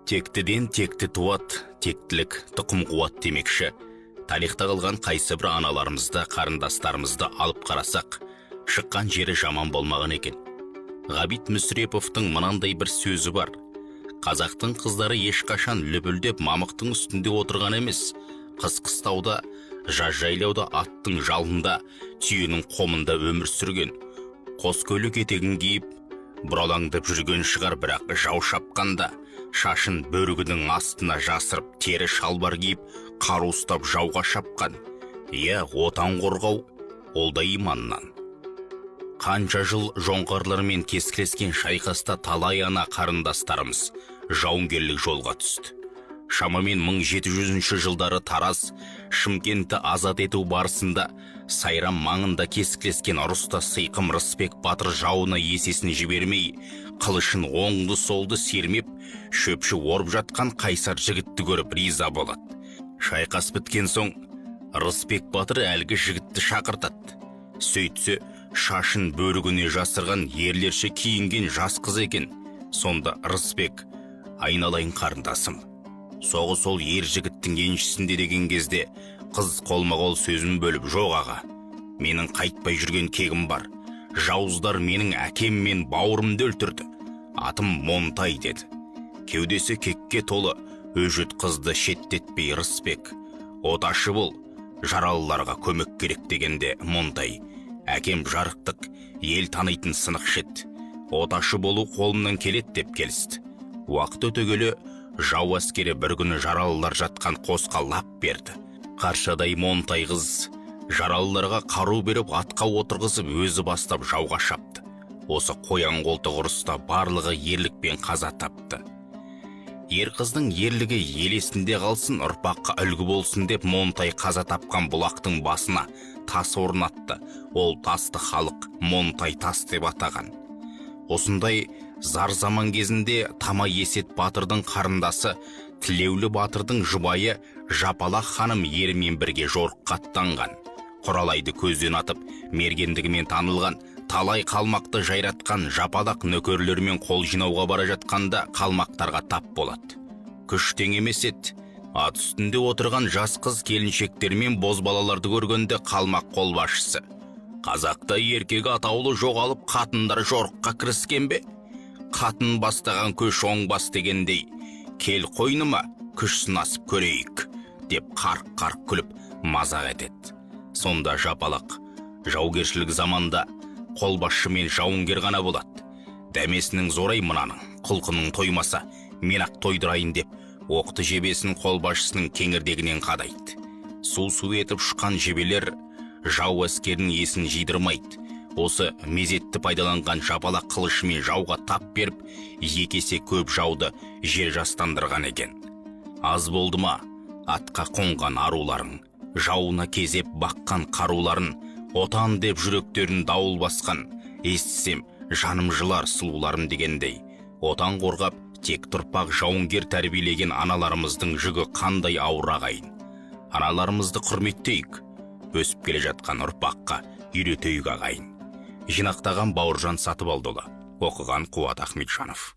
Тектіден текті туат, тектілік тұқым қуат демекші. Тарихта қалған қайсы бір аналарымызды, қарындастарымызды алып қарасақ, шыққан жері жаман болмаған екен. Ғабит Мүсіреповтың мынандай бір сөзі бар. Қазақтың қыздары ешқашан лүпілдеп мамықтың үстінде отырған емес. Қыс-қыстауда, жаз жайлауда аттың жалында, түйенің қомында өмір сүрген. Қос көйлек етегін киіп, бұралаңдап жүрген шығар, бірақ жау шапқанда шашын бөрігінің астына жасырып, тері шалбар киіп, қару ұстап жауға шапқан. Отан қорғау, ол да иманнан. Қанша жыл жоңғарлармен кескілескен шайқаста талай ана қарындастарымыз жауынгерлік жолға түсті. Шамамен 1700 жылдары Тараз, Шымкентті азат ету барысында Сайрам маңында кескілескен ұрыста Сыйқым Рысбек батыр жауына есесін жібермей, қылышын оңды солды сермеп, шөпші орып жатқан қайсар жігітті көріп риза болады. Шайқас біткен соң, Рысбек батыр әлгі жігітті шақыртады. Сөйтсе, шашын бөрігіне жасырған ерлерше киінген жас қыз екен. Сонда Рысбек: айналайын қарындасым, соғы сол ер жігіттің еншісінде деген кезде қыз қолма-қол сөзін бөліп: жоқ аға, менің қайтпай жүрген кегім бар. Жауыздар менің әкем мен бауырымды өлтірді. Атым Монтай деді. Кеудесі кекке толы өжет қызды шеттетпей Рысбек: оташы бол, жаралыларға көмек керек дегенде Монтай: әкем жарықтық, ел танитын сынық шет. Оташы болу қолымнан келет деп келісті. Уақыт өте келе жау әскері бір күні жаралылар жатқан қосқа лап берді. Қаршадай Монтай қыз жаралыларға қару беріп атқа отырғызып өзі бастап жауға шапты. Осы қоян қолтық ұрыста барлығы ерлікпен қаза тапты. Ер қыздың ерлігі елесінде қалсын, ұрпаққа үлгі болсын деп Монтай қаза тапқан бұлақтың басына тас орнатты. Ол тасты халық Монтай тас деп атаған. Осындай зар заман кезінде Тама Есет батырдың қарындасы Тілеулі батырдың жұбайы Жапалақ ханым ерімен бірге жорыққа аттанған. Құралайды көзден атып, мергендігімен танылған, талай қалмақты жайратқан Жапалақ нөкерлермен қол жинауға бара жатқанда қалмақтарға тап болады. Күш тең емес еді. Ат үстінде отырған жас қыз келіншектермен бозбалаларды көргенде қалмақ қолбасшысы: қазақта еркек атаулы жоғалып, қатындар жорыққа кіріскен бе? Қатын бастаған көш оңбас дегендей, кел қойныма, күш сынасып көрейік, деп қарқ-қарқ күліп мазақ етеді. Сонда Жапалақ: жаугершілік заманда қолбасшы мен жауынгер ғана болады. Дәмесінің зорай мынаның, құлқының тоймаса, мен ақ тойдырайын деп, оқты жебесін қолбасшысының кеңірдегінен қадайды. Су-су етіп шыққан жебелер жау әскерінің есін жидырмайды. Осы мезетті пайдаланған Жапалақ қылышымен жауға тап беріп, екесе көп жауды жер жастандырған екен. Аз болды ма, атқа қонған аруларын, жауына кезеп баққан қаруларын, отан деп жүректерін дауыл басқан, естісем жаным жылар сұлуларым дегендей, отан қорғап тек тұрпақ жауынгер тәрбиелеген аналарымыздың жүгі қандай ауыр ағайын. Аналарымызды құрметтейік, өсіп келе жатқан ұрпаққа үйретейік ағайын. Жинақтаған Бауыржан Сатыбалдыұлы, оқыған Қуат Ахметжанов.